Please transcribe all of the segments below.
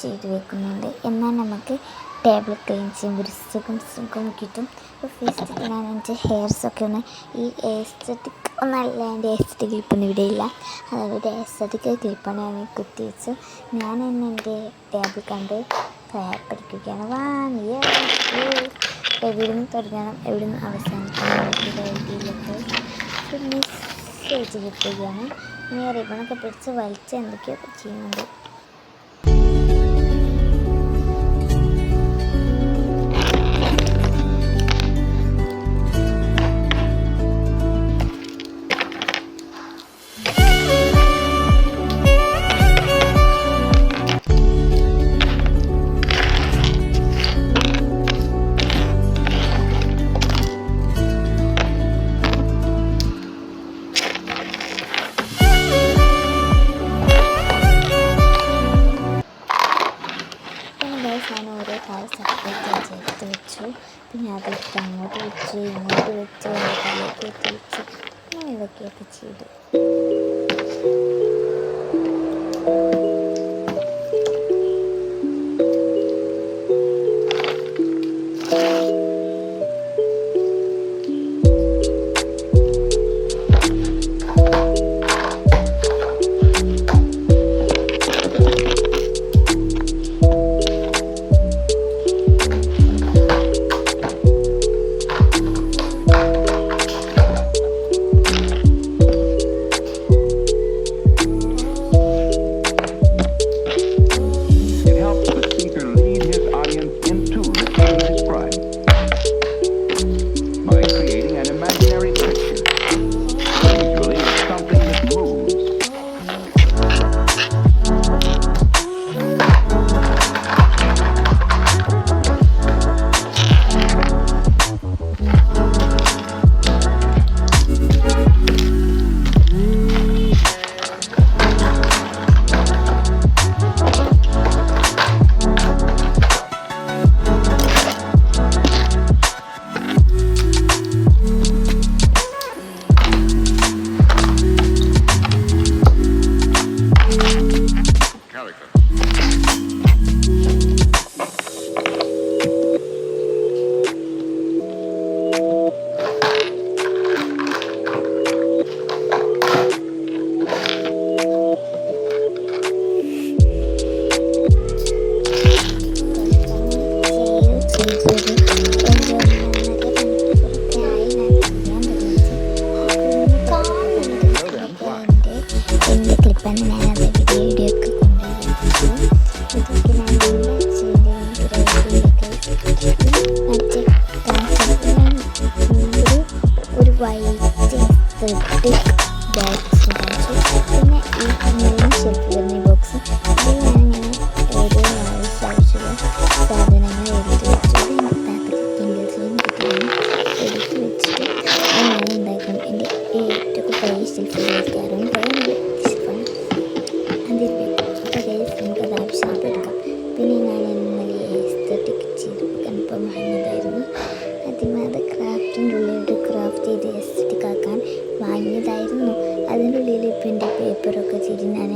ചെയ്ത് വെക്കുന്നുണ്ട്. എന്നാൽ നമുക്ക് ടേബിൾ ക്ലീൻ ചെയ്യുമ്പോൾ ഒരു സുഖം കിട്ടും. അപ്പോൾ ഫസ്റ്റ് ഞാൻ എൻ്റെ ഹെയർസൊക്കെ ഒന്ന് ഈ എസ്തെറ്റിക് ഒന്നല്ല, എൻ്റെ എസ്തെറ്റിക് ക്ലിപ്പൊന്നും ഇവിടെ ഇല്ല. അതായത് എസ്തെറ്റിക് ക്ലിപ്പാണ് ഞാൻ കുത്തി വെച്ചു. ഞാൻ തന്നെ എൻ്റെ ടേബിൾ കണ്ട് പഠിക്കുകയാണ്. എവിടുന്ന് തുടങ്ങണം എവിടുന്ന് അവസാനിക്കണം രീതിയിലൊക്കെ മെസ്സേജ് കിട്ടുകയാണ്. ഇനി റിബണൊക്കെ പിടിച്ച് വലിച്ച് എന്തൊക്കെയൊക്കെ ചെയ്യുന്നുണ്ട്. ഞാൻ ഓരോ കാര്യം സെപ്പറേറ്റ് ചേർത്ത് വെച്ചു. പിന്നെ അതെടുത്ത് അങ്ങോട്ട് വെച്ച് ഇങ്ങോട്ട് വെച്ച് തലയൊക്കെ വെച്ച് അങ്ങനെ ഇതൊക്കെയൊക്കെ ചെയ്തു. പിന്നെ ഈ മെയിൻ ഷെൽഫ് വരുന്ന ബോക്സ് അതിലാണ് ഞാൻ ഓരോ ആവശ്യമുള്ള സാധനങ്ങൾ എടുത്ത് എടുത്ത് വെച്ചിട്ട് ഞാൻ ഉണ്ടാക്കണം. എൻ്റെ ഏറ്റവും പഴയ ഷെൽഫ് കാരണം പഴയ ഷെൽഫാണ് അതിൽ നമുക്കത് ആവശ്യമായിട്ട് എടുക്കാം. പിന്നെ ഞാൻ ഇന്നലെ എസ്തെറ്റിക് ചെയ്ത് കൺഫേം വാങ്ങിയതായിരുന്നു. ആദ്യമേ അത് ക്രാഫ്റ്റിൻ്റെ ഉള്ളിൽ ഒരു ക്രാഫ്റ്റ് ചെയ്ത് എസ്തെറ്റിക് ആക്കാൻ വാങ്ങിയതായിരുന്നു. അതിൻ്റെ ഉള്ളിൽ ഇപ്പം എൻ്റെ പേപ്പറൊക്കെ ചെയ്ത് ഞാൻ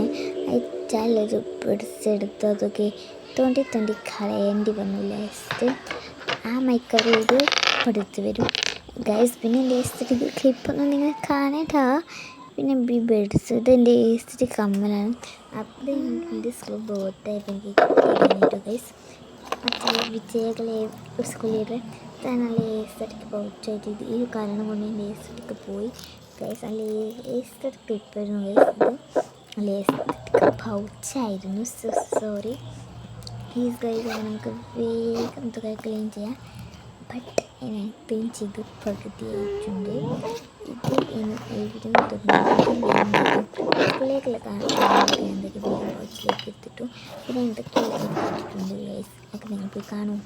അയച്ചാലൊരു പിടിച്ചെടുത്ത് അതൊക്കെ തോണ്ടി കളയേണ്ടി വന്നു. ലാസ്റ്റ് ആ മൈക്കർ ഇത് പഠിച്ചു വരും ഗൈസ്. പിന്നെ എൻ്റെ എസ്തെറ്റിക് ക്ലിപ്പൊന്നും നിങ്ങൾ കാണേട്ടാ. പിന്നെ ബി ബെഡ്സ് ഇത് എൻ്റെ എസ്തെറ്റിക് കമ്മലാണ്. അപ്പോൾ എൻ്റെ സ്കൂൾ ബോട്ടായപ്പോൾ എനിക്ക് ഗൈസ് മറ്റേ വിജയകളെ സ്കൂളിൽ നല്ല എസ്തെറ്റിക് പൗച്ചായിട്ട് ഇത് ഈ കാരണം കൊണ്ട് എൻ്റെ എസ്തെറ്റിക് പോയി ഗൈസ്. നല്ല എസ്തെറ്റിക് ക്ലിപ്പായിരുന്നു ഗൈസ്. ഇത് നല്ല എസ്തെറ്റിക് പൗച്ചായിരുന്നു. Sorry please guys. നമുക്ക് വേഗം ഇതൊക്കെ ക്ലീൻ ചെയ്യാം. ബട്ട് ഞാൻ ക്ലീൻ ചെയ്ത് പകുതിയായിട്ടുണ്ട്. ഇത് എവിടെയും സ്കൂളിലേക്കുള്ള എന്തൊക്കെ വേഗം പൗച്ചിലേക്ക് എടുത്തിട്ടു. പിന്നെ എന്തൊക്കെ എടുത്തിട്ടുണ്ട് ഗൈസ് ഒക്കെ നിങ്ങൾ പോയി കാണും.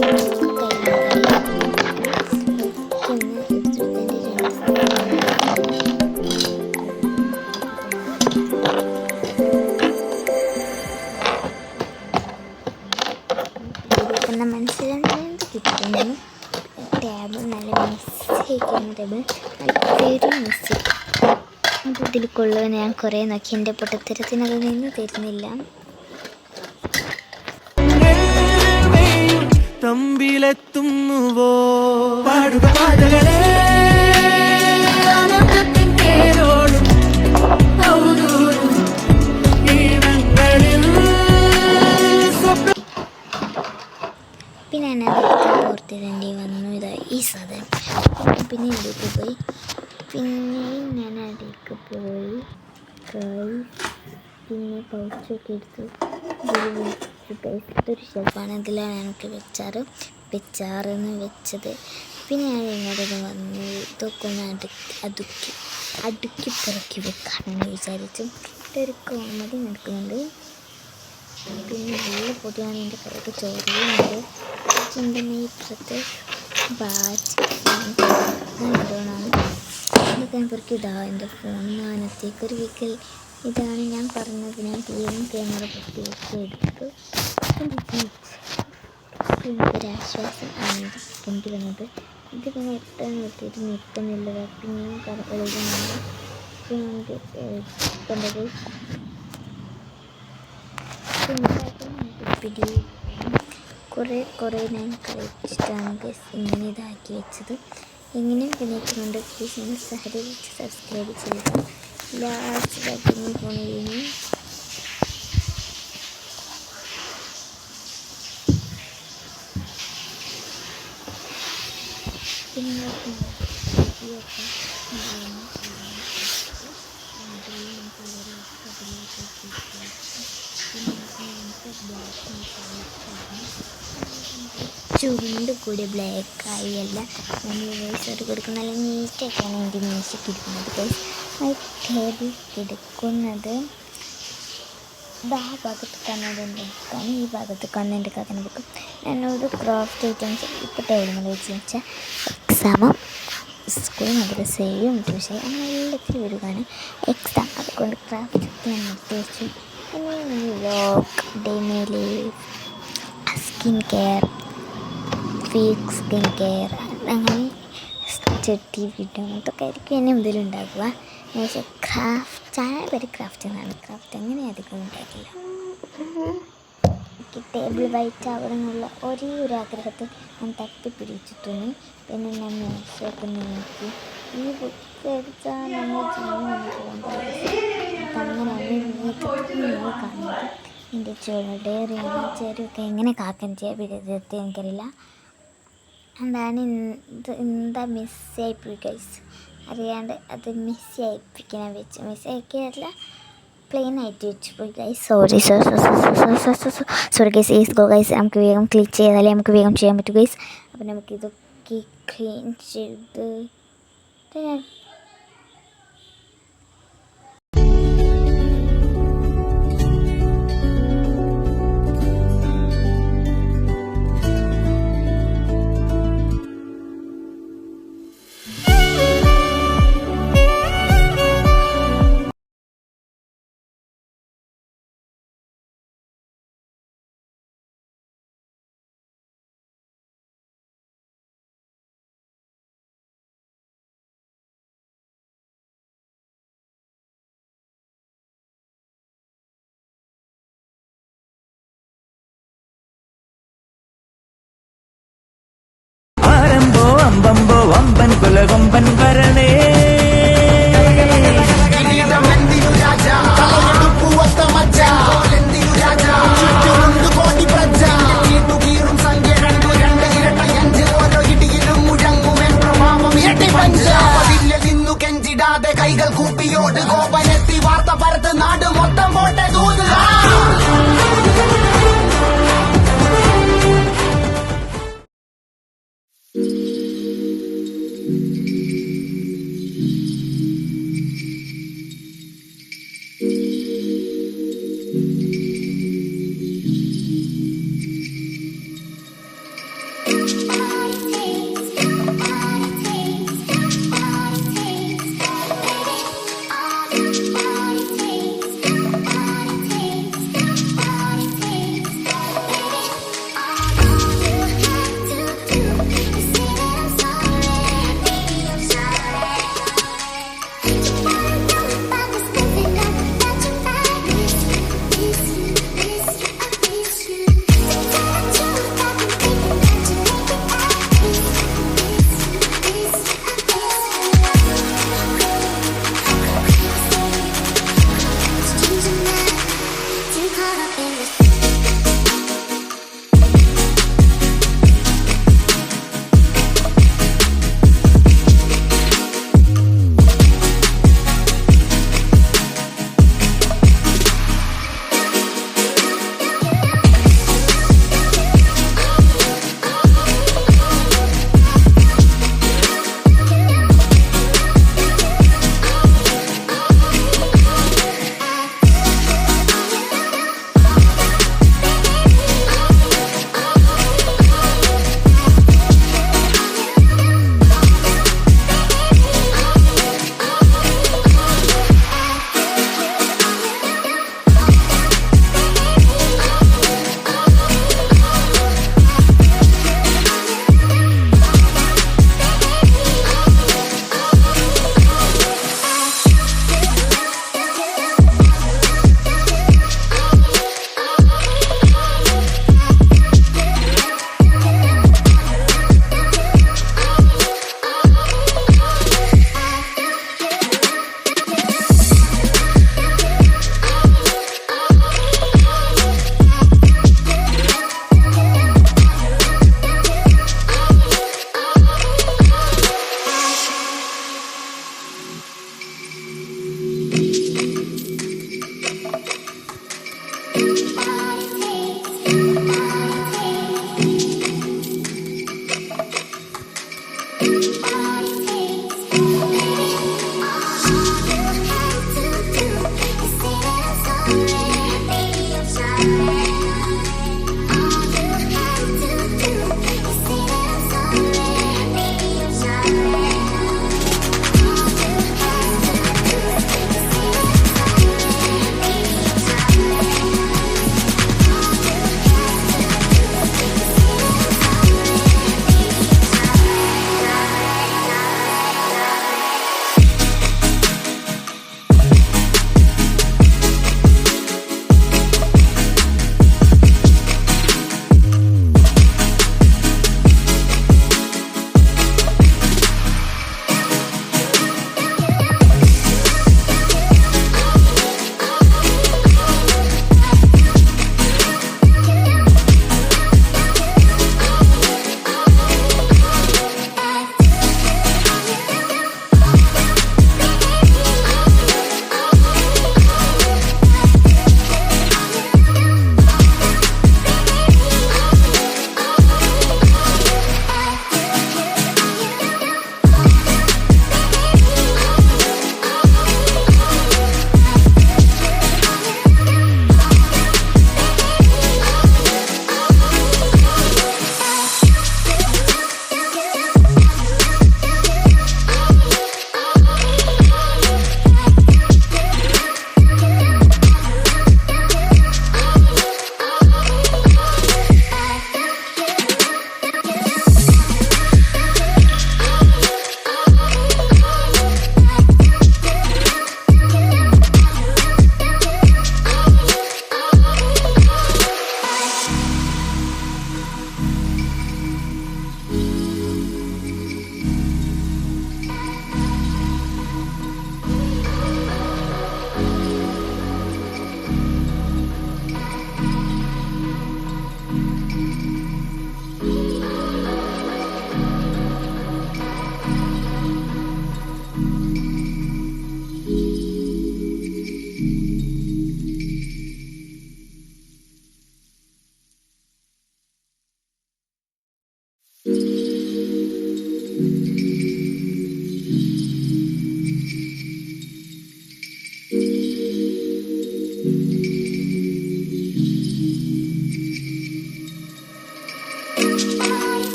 ഇതിരിക്കുന്ന മനസ്സിലെന്ത് കിട്ടുന്നു. ടേബിൾ നല്ല മിസ്സായിക്കുന്ന ടേബിൾ നല്ല മിസ്. അത് ഇതിൽ കൊള്ളുക ഞാൻ കുറേ നോക്കി, എൻ്റെ പൊട്ടത്തരത്തിനത് നിന്ന് തരുന്നില്ല. തമ്പിലെത്തുന്നുവോ പാടുക പാതകളെ പിന്നെ ഞാൻ അതൊക്കെ ഓർത്തിടേണ്ടി വന്നു. ഇതാ ഈ സാധനം. പിന്നെ ഇതിലേക്ക് പോയി, പിന്നെയും ഞാൻ അതിലേക്ക് പോയി പിന്നെ പൗച്ചൊക്കെ എടുത്തു. ഇതൊരു ഷെൽഫാണ്, ഇതിലാണ് എനിക്ക് വെച്ചാറെന്ന് വെച്ചത്. പിന്നെ ഞാൻ ഇങ്ങോട്ട് വന്നു, ഇതൊക്കെ ഒന്ന് അടുക്കി പുറക്കി വെക്കാമെന്ന് വിചാരിച്ചു. ഇതൊരു കോമഡി നടക്കുന്നുണ്ട്. പിന്നെ നല്ല പൊടിയാണ് എൻ്റെ കയ്യൊക്കെ ചോറുന്നുണ്ട്. ചിന്തനെ ഇപ്പുറത്ത് ബാറ്റോണാണ് ഇതൊക്കെ ഞാൻ പുറക്കി. ഇതാ എൻ്റെ ഫോൺ മാനത്തേക്കൊരു വീക്കൽ. ഇതാണ് ഞാൻ പറഞ്ഞത്, ഞാൻ ക്യാമറ പൊട്ടി വെച്ച് എടുത്തു. എനിക്കൊരാശ്വാസം ആണ് കൊണ്ടുവന്നത്. ഇത് പിന്നെ എത്താൻ പറ്റിയിട്ട് നിൽക്കുന്നില്ല. പിന്നെയും എഴുതുന്നുണ്ട്. പിന്നെ നമുക്ക് കണ്ടത് പിടി കുറേ ഞാൻ കഴിച്ചിട്ടാണ് ഗസ് ഇങ്ങനെ ഇതാക്കി വെച്ചത്. എങ്ങനെയും പിന്നേക്കുന്നുണ്ട്. പ്ലീസ് നിങ്ങൾ സഹകരിച്ച് സബ്സ്ക്രൈബ് ചെയ്യുക. ലാസ്റ്റ് ബാക്കിങ് പോണതിന് പിന്നെ ചുരുണ്ട് കൂടി ബ്ലാക്കായി അല്ല നമ്മൾ വോയിസോട്ട് കൊടുക്കുന്ന നല്ല നീറ്റായിട്ടാണ് എൻ്റെ മ്യൂസിക് ഇരിക്കുന്നത്. ടേബിൾ കിടക്കുന്നത് ആ ഭാഗത്ത് കണ്ണതിൻ്റെ ബുക്കാണ്, ഈ ഭാഗത്ത് കണ്ണിൻ്റെ കാക്കൻ്റെ ബുക്കും. ഞാനൊരു ക്രാഫ്റ്റ് ഐറ്റംസ് ഇപ്പോൾ ടേബിൾ വെച്ച് വെച്ചാൽ എക്സാമും സ്കൂൾ മദ്രസയും ട്യൂഷൻ അങ്ങനെ എല്ലാത്തിലും വരികയാണ് എക്സാം. അതുകൊണ്ട് ക്രാഫ്റ്റ് ഞാൻ നിർത്തി വെച്ചു. പിന്നെ vlog, daily life, skin care, fake skin care, അങ്ങനെ ചെട്ടി വീഡിയോ അങ്ങനത്തൊക്കെ ആയിരിക്കും എന്നെ മുതലുണ്ടാക്കുക. പക്ഷേ ചാനൽ പേര് ക്രാഫ്റ്റ് എന്നാണ്. ക്രാഫ്റ്റ് അങ്ങനെ അധികം ഉണ്ടാക്കില്ല. എനിക്ക് ടേബിൾ വൈറ്റ് ആവണമെന്നുള്ള ഒരേ ഒരു ആഗ്രഹത്തിൽ ഞാൻ തപ്പിപ്പിടിച്ചിട്ടുണ്ട്. പിന്നെ ഞാൻ മ്യൂസിയൊക്കെ നോക്കി ഈ ബുക്ക് എടുത്താൽ നമ്മൾ ജീവിതം അങ്ങനെയാണ് നിങ്ങൾ കാണുന്നത്. എൻ്റെ ഡയറിയാണ്. ചെറിയൊക്കെ എങ്ങനെ കാക്കാൻ ചെയ്യാൻ വിധത്തിൽ എനിക്കറിയില്ല. എന്താണ് എന്താ മിസ്സായിപ്പോയി ഗൈസ്, അറിയാണ്ട് അത് മിസ്സായിപ്പിക്കാൻ വെച്ച് മിസ്സാക്കിയല്ല പ്ലെയിൻ ആയിട്ട് വെച്ച് പോയി guys. Sorry guys. Go guys, നമുക്ക് വേഗം ക്ലിക്ക് ചെയ്താലേ നമുക്ക് വേഗം ചെയ്യാൻ പറ്റും ഗൈസ്. അപ്പം നമുക്കിതൊക്കെ ക്ലീൻ ചെയ്ത്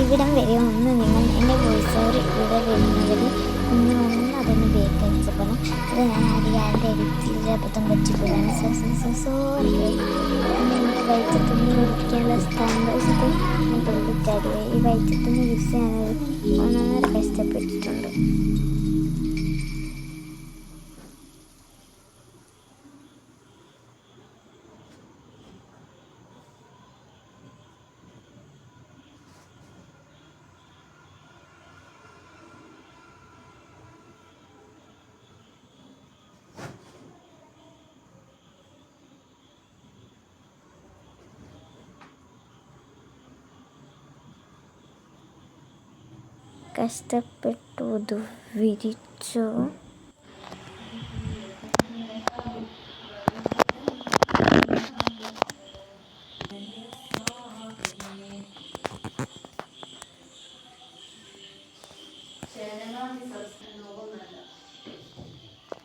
ഇവിടം വരെ ഒന്ന് നിങ്ങൾ എൻ്റെ വോയിസ് ഓവർ ഇവിടെ വരുന്നതിൽ ഒന്ന് അതൊന്ന് വേക്കടിച്ചപ്പോഴും അത് ഞാൻ അറിയാതെ എഡിറ്റിൽ അബദ്ധം പറ്റിപ്പോഴാണ്. സോറി. എനിക്ക് വൈറ്റത്തുനിന്ന് കുടിക്കാനുള്ള സ്റ്റാൻഡേഴ്സ് ഞാൻ കൊണ്ടിട്ടായിരുന്നു. ഈ വൈറ്റത്തുനിന്ന് യൂസ് ചെയ്യാനൊരു 1.5 കഷ്ടപ്പെട്ടിട്ടുണ്ട്. കഷ്ടപ്പെട്ടു ഇത് വിരിച്ചു.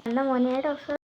എൻ്റെ മോനെ ഡോക്ടർ